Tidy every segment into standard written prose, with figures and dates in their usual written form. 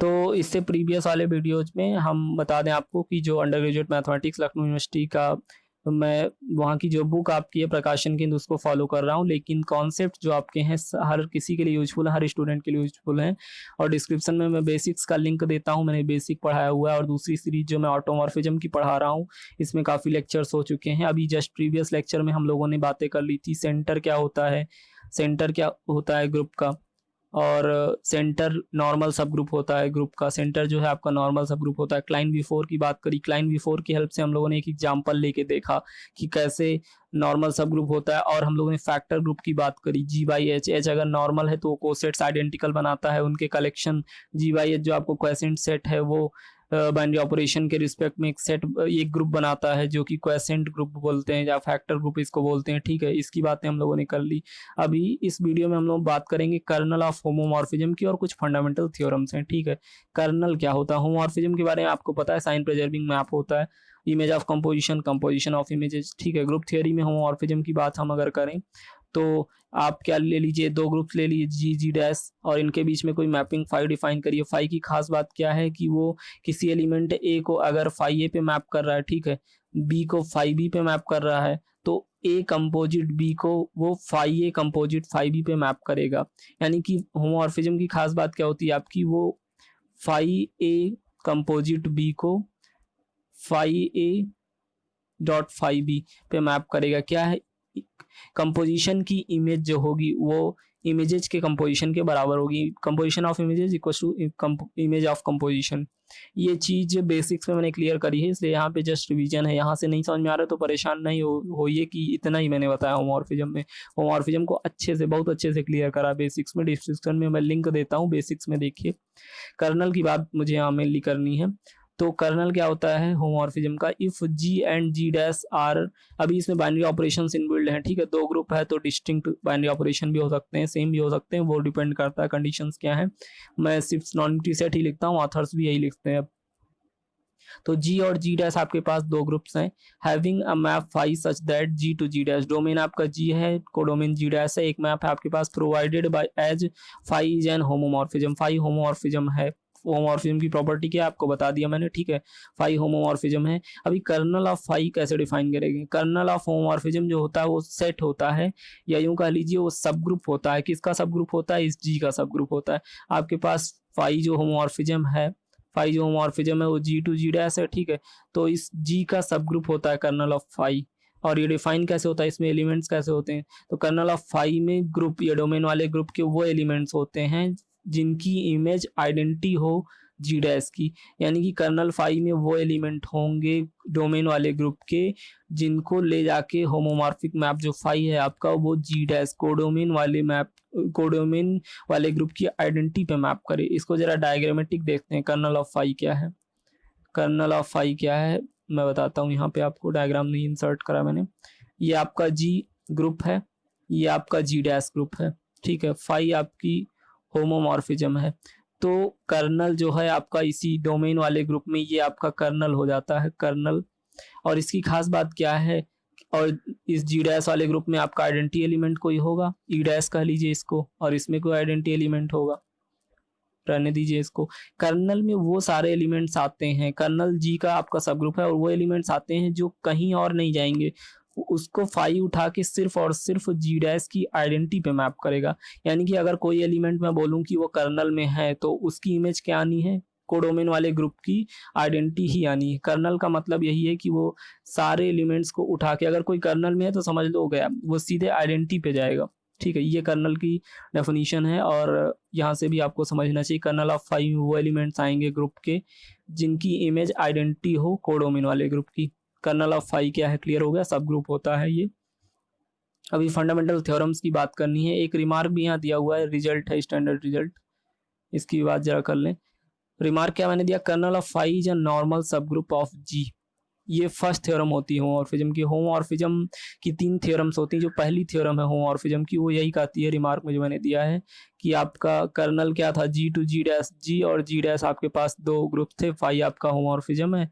तो इससे प्रीवियस वाले वीडियोज़ में हम बता दें आपको कि जो under graduate mathematics Lucknow university का मैं वहाँ की जो बुक आपकी है प्रकाशन केंद्र उसको फॉलो कर रहा हूँ, लेकिन कॉन्सेप्ट जो आपके हैं हर किसी के लिए यूजफुल है, हर स्टूडेंट के लिए यूजफुल हैं। और डिस्क्रिप्शन में मैं बेसिक्स का लिंक देता हूँ, मैंने बेसिक पढ़ाया हुआ है। और दूसरी सीरीज जो मैं ऑटोमॉर्फिज्म की पढ़ा रहा हूँ, इसमें काफ़ी लेक्चर्स हो चुके हैं। अभी जस्ट प्रीवियस लेक्चर में हम लोगों ने बातें कर ली थी सेंटर क्या होता है, सेंटर क्या होता है ग्रुप का, और सेंटर नॉर्मल सब ग्रुप होता है ग्रुप का, सेंटर जो है आपका नॉर्मल सब ग्रुप होता है। क्लाइन V4 की बात करी, क्लाइन V4 की हेल्प से हम लोगों ने एक एग्जांपल लेके देखा कि कैसे नॉर्मल सब ग्रुप होता है। और हम लोगों ने फैक्टर ग्रुप की बात करी, G/H, H अगर नॉर्मल है तो वो कोसेट्स आइडेंटिकल बनाता है, उनके कलेक्शन G/H जो आपको क्वेसेंट सेट है वो बाइनरी ऑपरेशन के रिस्पेक्ट में एक सेट एक ग्रुप बनाता है जो कि क्वेसेंट ग्रुप बोलते हैं या फैक्टर ग्रुप इसको बोलते हैं। ठीक है, इसकी बातें हम लोगों ने कर ली। अभी इस वीडियो में हम लोग बात करेंगे कर्नल ऑफ होमोमॉर्फिज्म की और कुछ फंडामेंटल थ्योरम्स हैं। ठीक है, कर्नल क्या होता है, होमोमॉर्फिज्म के बारे में आपको पता है, साइन प्रिजर्विंग मैप होता है, image of composition, composition of images. ठीक है, ग्रुप थियोरी में होमोमॉर्फिज्म की बात हम अगर करें तो आप क्या ले लीजिए, दो ग्रुप्स ले लीजिए G डैश, और इनके बीच में कोई मैपिंग फाई डिफाइन करिए। फाई की खास बात क्या है कि वो किसी एलिमेंट A को अगर फाई A पे मैप कर रहा है, ठीक है, B को फाई B पे मैप कर रहा है, तो A कंपोजिट B को वो phi A composite phi B पे मैप करेगा। यानी कि होमोमॉर्फिज्म की खास बात क्या होती है आपकी, वो फाई A कंपोजिट B को phi A dot phi B पे मैप करेगा। क्या है, कंपोजिशन की इमेज जो होगी वो इमेजेस के कंपोजिशन के बराबर होगी। Composition of images equal to image of composition. ये चीज बेसिक्स में मैंने क्लियर करी है, इसलिए यहाँ पे जस्ट रिवीजन है। यहाँ से नहीं समझ में आ रहा तो परेशान नहीं होइए कि इतना ही मैंने बताया होमोमॉर्फिज्म में। होमोमॉर्फिज्म को अच्छे से, बहुत अच्छे से क्लियर करा बेसिक्स में, डिस्क्रिप्शन में मैं लिंक देता हूँ, बेसिक्स में देखिए। कर्नल की बात मुझे यहाँ मेनली करनी है। तो कर्नल क्या होता है होमोमॉर्फिज्म का, if G and G dash are, अभी इसमें बाइनरी ऑपरेशंस इनबिल्ड हैं। ठीक है, दो ग्रुप है तो डिस्टिंक्ट बाइनरी ऑपरेशन भी हो सकते हैं, सेम भी हो सकते हैं, वो डिपेंड करता है कंडीशंस क्या है। मैं सिर्फ नॉन सेट ही लिखता हूँ, ऑथर्स भी यही लिखते हैं। तो G और G डैश आपके पास दो ग्रुप्स हैं, having a map phi such that G to G dash, domain आपका G है, कोडोमेन G डैश है। एक मैप है आपके पास provided by as phi is an homomorphism, phi homomorphism है। होमोमॉर्फिज्म की प्रॉपर्टी क्या आपको बता दिया मैंने। ठीक है, फाई होमोमॉर्फिज्म है। अभी कर्नल ऑफ फाई कैसे डिफाइन करेंगे, कर्नल ऑफ होमोमॉर्फिज्म जो होता है वो सेट होता है, या यूं कह लीजिए वो सब ग्रुप होता है। किसका सब ग्रुप होता है, इस G का सब ग्रुप होता है। आपके पास फाई जो होमोमॉर्फिज्म है, फाई जो होमोमॉर्फिज्म है वो G टू G डैश है। ठीक है, तो इस G का सब ग्रुप होता है कर्नल ऑफ फाई। और ये डिफाइन कैसे होता है, इसमें एलिमेंट्स कैसे होते हैं, तो कर्नल ऑफ फाई में ग्रुप या डोमेन वाले ग्रुप के वो एलिमेंट्स होते हैं जिनकी इमेज आइडेंटिटी हो G डैश की। यानी कि कर्नल फाई में वो एलिमेंट होंगे डोमेन वाले ग्रुप के जिनको ले जाके होमोमॉर्फिक मैप जो फाई है आपका वो G डैश कोडोमेन वाले मैप, कोडोमेन वाले ग्रुप की आइडेंटिटी पे मैप करे। इसको जरा डायग्रामेटिक देखते हैं, कर्नल ऑफ फाई क्या है। कर्नल ऑफ फाई क्या है मैं बताता हूँ, यहाँ पे आपको डायग्राम नहीं इंसर्ट करा मैंने। ये आपका G ग्रुप है, ये आपका G डैश ग्रुप है। ठीक है, फाई आपकी होमोमॉर्फिज्म है। तो कर्नल जो है आपका इसी डोमेन वाले ग्रुप में ये आपका कर्नल हो जाता है, कर्नल। और इसकी खास बात क्या है, और इस G डैश वाले ग्रुप में आपका आइडेंटिटी एलिमेंट कोई होगा, E डैश कह लीजिए इसको, और इसमें कोई आइडेंटिटी एलिमेंट होगा, रहने दीजिए इसको। कर्नल में वो सारे एलिमेंट्स आते हैं, कर्नल G का आपका सब ग्रुप है, और वो एलिमेंट्स आते हैं जो कहीं और नहीं जाएंगे, उसको फाई उठा के सिर्फ और सिर्फ G डैश की आइडेंटिटी पे मैप करेगा। यानी कि अगर कोई एलिमेंट मैं बोलूं कि वो कर्नल में है तो उसकी इमेज क्या आनी है, कोडोमेन वाले ग्रुप की आइडेंटिटी ही आनी है। कर्नल का मतलब यही है कि वो सारे एलिमेंट्स को उठा के, अगर कोई कर्नल में है तो समझ लो गया, वो सीधे आइडेंटिटी पे जाएगा। ठीक है, ये कर्नल की डेफिनेशन है, और यहाँ से भी आपको समझना चाहिए कर्नल ऑफ फाई वो एलिमेंट्स आएंगे ग्रुप के जिनकी इमेज आइडेंटिटी हो कोडोमेन वाले ग्रुप की। कर्नल ऑफ फाई क्या है, क्लियर हो गया, सब ग्रुप होता है ये। अभी फंडामेंटल थ्योरम्स की बात करनी है। एक रिमार्क भी यहाँ दिया हुआ है, रिजल्ट है स्टैंडर्ड रिजल्ट, इसकी बात जरा कर लें। रिमार्क क्या मैंने दिया, kernel of phi is a normal subgroup of G। ये फर्स्ट थ्योरम होती है होमोमॉर्फिज्म की। होमोमॉर्फिज्म की तीन थ्योरम्स होती हैं। जो पहली थ्योरम है होमोमॉर्फिज्म की वो यही कहती है, रिमार्क में जो मैंने दिया है, कि आपका कर्नल क्या था, G to G dash, G और G डैश आपके पास दो ग्रुप थे, फाई आपका होमोमॉर्फिज्म है।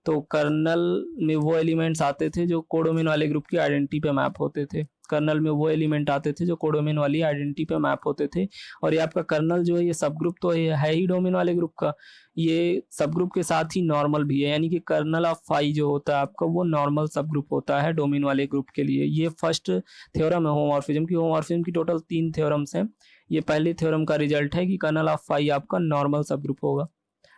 तो कर्नल में वो एलिमेंट्स आते थे जो कोडोमेन वाले ग्रुप की आइडेंटिटी पे मैप होते थे। कर्नल में वो एलिमेंट आते थे जो कोडोमेन वाली आइडेंटिटी पे मैप होते थे। और ये आपका कर्नल जो है ये सब ग्रुप तो है ही डोमेन वाले ग्रुप का, ये सब ग्रुप के साथ ही नॉर्मल भी है, यानी कि कर्नल ऑफ फाई जो होता है आपका वो नॉर्मल सब ग्रुप होता है डोमेन वाले ग्रुप के लिए। ये फर्स्ट थ्योरम है होमोमॉर्फिज्म की। होमोमॉर्फिज्म की टोटल 3 थ्योरम्स हैं। ये पहले थ्योरम का रिजल्ट है कि कर्नल ऑफ फाई आपका नॉर्मल सब ग्रुप होगा।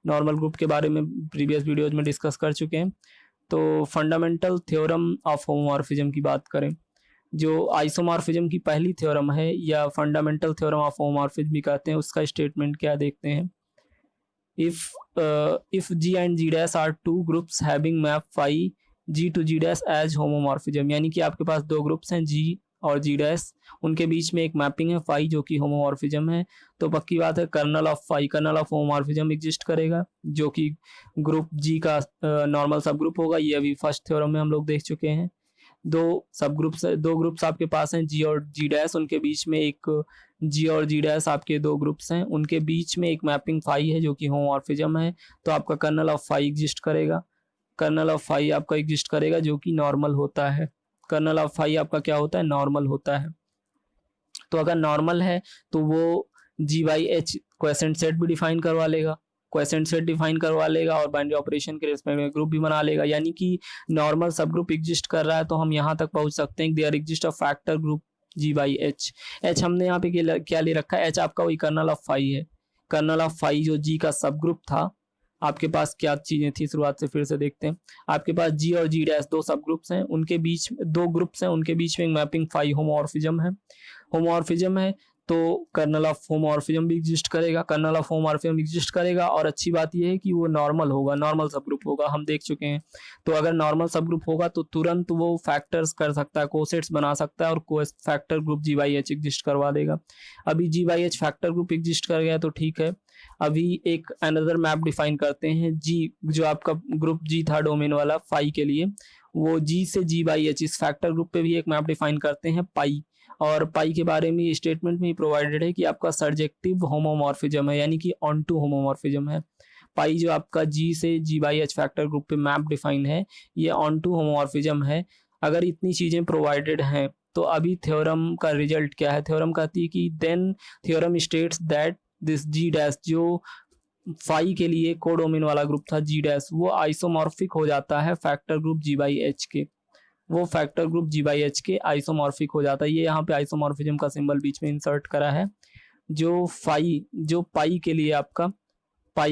नॉर्मल ग्रुप के बारे में प्रीवियस वीडियोज में डिस्कस कर चुके हैं। तो फंडामेंटल थ्योरम ऑफ होमोमॉर्फिज्म की बात करें, जो आइसोमॉर्फिज्म की पहली थ्योरम है या फंडामेंटल थ्योरम ऑफ होमोमॉर्फिज्म भी कहते हैं, उसका स्टेटमेंट क्या देखते हैं। if G and G dash are two groups having map phi G to G dash as homomorphism, यानी कि आपके पास दो ग्रुप्स हैं G और G डैश, उनके बीच में एक मैपिंग है फाई जो कि होमोमॉर्फिज्म है, तो पक्की बात है kernel of phi, kernel of homomorphism exist करेगा जो कि ग्रुप G का नॉर्मल सब ग्रुप होगा। ये अभी फर्स्ट थ्योरम में हम लोग देख चुके हैं। दो ग्रुप्स आपके पास हैं G और G डैश, उनके बीच में एक G और G डैश आपके दो ग्रुप्स हैं, उनके बीच में एक मैपिंग फाई है जो कि होमोमॉर्फिज्म है, तो आपका कर्नल ऑफ फाई एग्जिस्ट करेगा। कर्नल ऑफ फाई आपका एग्जिस्ट करेगा जो कि नॉर्मल होता है। कर्नल ऑफ फाई आपका क्या होता है, नॉर्मल होता है। तो अगर नॉर्मल है तो वो G by H quiescent set भी डिफाइन करवा लेगा, क्वेसेंट सेट डिफाइन करवा लेगा और बाइनरी ऑपरेशन के रिस्पेक्ट में ग्रुप भी बना लेगा, यानी कि नॉर्मल सब ग्रुप एग्जिस्ट कर रहा है। तो हम यहाँ तक पहुँच सकते हैं there exist a factor group G by H। H हमने यहाँ पे क्या ले रखा है, H आपका वही कर्नल ऑफ फाई है। कर्नल ऑफ फाई जो G का सब ग्रुप था, आपके पास क्या चीजें थी शुरुआत से फिर से देखते हैं। आपके पास G और G डैश दो सब ग्रुप्स हैं, उनके बीच दो ग्रुप्स हैं, उनके बीच में एक मैपिंग फाई होमोमॉर्फिज्म है, तो कर्नल ऑफ होमोमॉर्फिज्म भी एग्जिस्ट करेगा। कर्नल ऑफ होमोमॉर्फिज्म एग्जिस्ट करेगा और अच्छी बात यह है कि वो नॉर्मल होगा, नॉर्मल सब ग्रुप होगा, हम देख चुके हैं। तो अगर नॉर्मल सब ग्रुप होगा तो तुरंत वो फैक्टर्स कर सकता है, कोसेट्स बना सकता है और को factor group G by H exist करवा देगा। अभी G by H factor group exist कर गया तो ठीक है। अभी एक अनदर मैप डिफाइन करते हैं, G जो आपका ग्रुप G था डोमेन वाला फाई के लिए, वो G से G बाई H इस फैक्टर ग्रुप पे भी एक मैप डिफाइन करते हैं पाई। और पाई के बारे में स्टेटमेंट में प्रोवाइडेड है कि आपका सर्जेक्टिव होमोमॉर्फिज्म है, यानी कि ऑन टू होमोमॉर्फिज्म है। पाई जो आपका G से G by H factor group पे मैप डिफाइन है, ये ऑन टू होमोमॉर्फिज्म है। अगर इतनी चीजें प्रोवाइडेड हैं तो अभी थ्योरम का रिजल्ट क्या है। थ्योरम कहती है कि then theorem states that this G dash जो फाई के लिए कोडोमेन वाला ग्रुप था G डैश, वो आइसोमॉर्फिक हो जाता है factor group G by H के, वो factor group G by H के आइसोमॉर्फिक हो जाता है। ये यहाँ पे आइसोमॉर्फिज्म का सिंबल बीच में इंसर्ट करा है। जो पाई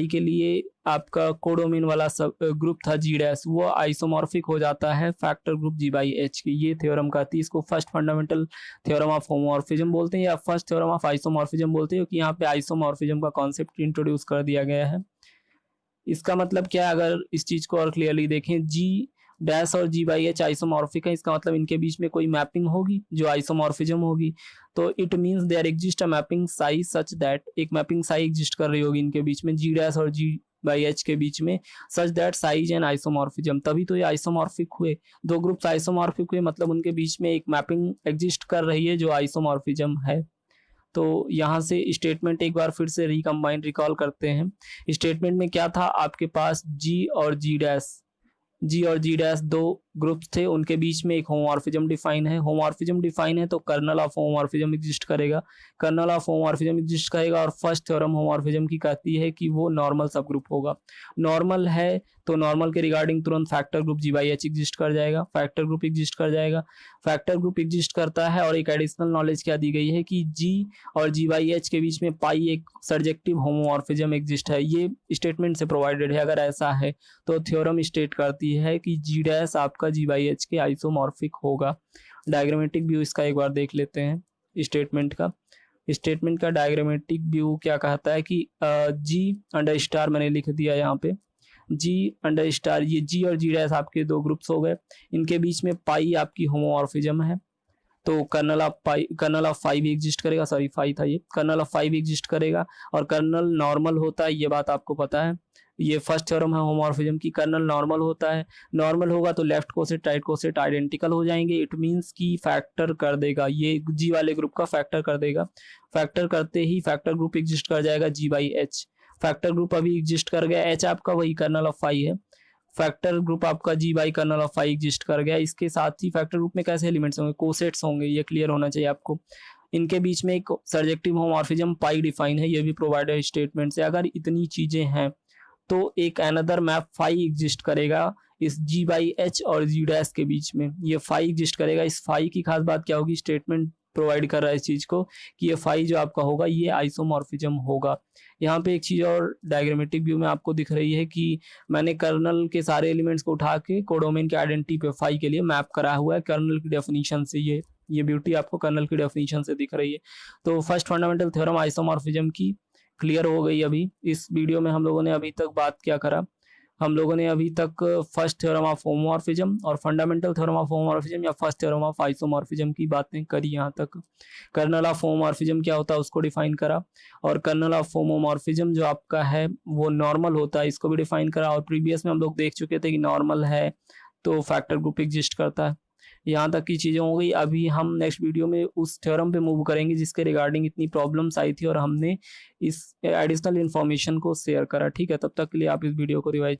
के लिए आपका कोडोमेन वाला सब ग्रुप था G डैश, वो आइसोमॉर्फिक हो जाता है factor group G by H की। ये थ्योरम कहती है, इसको first fundamental theorem of homomorphism बोलते हैं या फर्स्ट थ्योरम ऑफ आइसोमॉर्फिज्म बोलते हैं, क्योंकि यहाँ पे आइसोमॉर्फिज्म का कॉन्सेप्ट इंट्रोड्यूस कर दिया गया है। इसका मतलब क्या है, अगर इस चीज को और क्लियरली देखें, G डैश और G बाई H आइसोमॉर्फिक है, इसका मतलब इनके बीच में कोई मैपिंग होगी जो आइसोमॉर्फिज्म होगी। तो it means there exist a mapping psi such that, एक मैपिंग साई एग्जिस्ट कर रही होगी इनके बीच में G डैश और G बाई H के बीच में, such that psi's and isomorphism, तभी तो ये आइसोमॉर्फिक हुए। दो ग्रुप्स आइसोमॉर्फिक हुए मतलब उनके बीच में एक मैपिंग एग्जिस्ट कर रही है जो आइसोमॉर्फिज्म है। तो यहाँ से स्टेटमेंट एक बार फिर से रिकॉल करते हैं। स्टेटमेंट में क्या था, आपके पास G और G डैश दो ग्रुप्स थे, उनके बीच में एक होमोमॉर्फिज्म डिफाइन है, तो कर्नल ऑफ होमोमॉर्फिज्म एग्जिस्ट करेगा। कर्नल ऑफ होमोमॉर्फिज्म एग्जिस्ट करेगा और फर्स्ट थ्योरम होमोमॉर्फिज्म की कहती है कि वो नॉर्मल सब ग्रुप होगा। नॉर्मल है तो नॉर्मल के रिगार्डिंग तुरंत factor group G by H exist कर जाएगा, फैक्टर ग्रुप एग्जिस्ट करता है। और एक एडिशनल नॉलेज क्या दी गई है कि G और G बाई H के बीच में पाई एक सर्जेक्टिव होमोमॉर्फिज्म एग्जिस्ट है, ये स्टेटमेंट से प्रोवाइडेड है। अगर ऐसा है तो थ्योरम स्टेट करती है कि G डैश आपका G बाई H के आइसोमॉर्फिक होगा। डायग्रामेटिक व्यू इसका एक बार देख लेते हैं। स्टेटमेंट का डायग्रामेटिक व्यू क्या कहता है कि G अंडर स्टार मैंने लिख दिया यहाँ पे, G अंडर स्टार, ये G और G डैश आपके दो ग्रुप्स हो गए, इनके बीच में पाई आपकी होमोमॉर्फिज्म है, तो कर्नल ऑफ फाई भी एग्जिस्ट करेगा, सॉरी फाई था ये, कर्नल ऑफ फाई भी एग्जिस्ट करेगा और कर्नल नॉर्मल होता है, ये बात आपको पता है। ये फर्स्ट थ्योरम है होमोमॉर्फिज्म की, कर्नल नॉर्मल होता है। नॉर्मल होगा तो left coset right coset identical हो जाएंगे, इट मींस कि फैक्टर कर देगा, ये G वाले ग्रुप का फैक्टर कर देगा। फैक्टर करते ही फैक्टर ग्रुप एग्जिस्ट कर जाएगा G by H, factor group अभी एग्जिस्ट कर गया। H आपका वही कर्नल ऑफ फाई है, फैक्टर ग्रुप आपका G by kernel of phi exist कर गया। इसके साथ ही फैक्टर ग्रुप में कैसे एलिमेंट्स होंगे, कोसेट्स होंगे, ये क्लियर होना चाहिए आपको। इनके बीच में एक सर्जेक्टिव होमोमॉर्फिज्म पाई डिफाइन है, ये भी प्रोवाइडेड स्टेटमेंट से। अगर इतनी चीजें हैं तो एक अनदर मैप फाई एग्जिस्ट करेगा इस जी बाई एच और जी डैश के बीच में, ये फाई एग्जिस्ट करेगा। इस फाई की खास बात क्या होगी, स्टेटमेंट प्रोवाइड कर रहा है इस चीज को कि ये फाई जो आपका होगा ये आइसोमॉर्फिज्म होगा। यहाँ पे एक चीज और डायग्रामेटिक व्यू में आपको दिख रही है कि मैंने कर्नल के सारे एलिमेंट्स को उठा के कोडोमेन के आइडेंटिटी पे फाई के लिए मैप करा हुआ है कर्नल की डेफिनेशन से। ये ब्यूटी आपको कर्नल की डेफिनेशन से दिख रही है। तो फर्स्ट फंडामेंटल थ्योरम आइसोमॉर्फिज्म की क्लियर हो गई। अभी इस वीडियो में हम लोगों ने अभी तक बात क्या करा, हम लोगों ने अभी तक फर्स्ट थ्योरम ऑफ होमोमॉर्फिज्म और फंडामेंटल थ्योरम ऑफ होमोमॉर्फिज्म या फर्स्ट थ्योरम ऑफ आइसोमॉर्फिज्म की बातें करी। यहाँ तक कर्नल ऑफ होमोमॉर्फिज्म क्या होता है उसको डिफाइन करा, और कर्नल ऑफ होमोमॉर्फिज्म जो आपका है वो नॉर्मल होता है, इसको भी डिफाइन करा। और प्रीवियस में हम लोग देख चुके थे कि नॉर्मल है तो फैक्टर ग्रुप एग्जिस्ट करता है। यहाँ तक की चीज़ें हो गई। अभी हम नेक्स्ट वीडियो में उस थ्योरम पे मूव करेंगे जिसके रिगार्डिंग इतनी प्रॉब्लम्स आई थी और हमने इस एडिशनल इन्फॉर्मेशन को शेयर करा। ठीक है, तब तक के लिए आप इस वीडियो को रिवाइज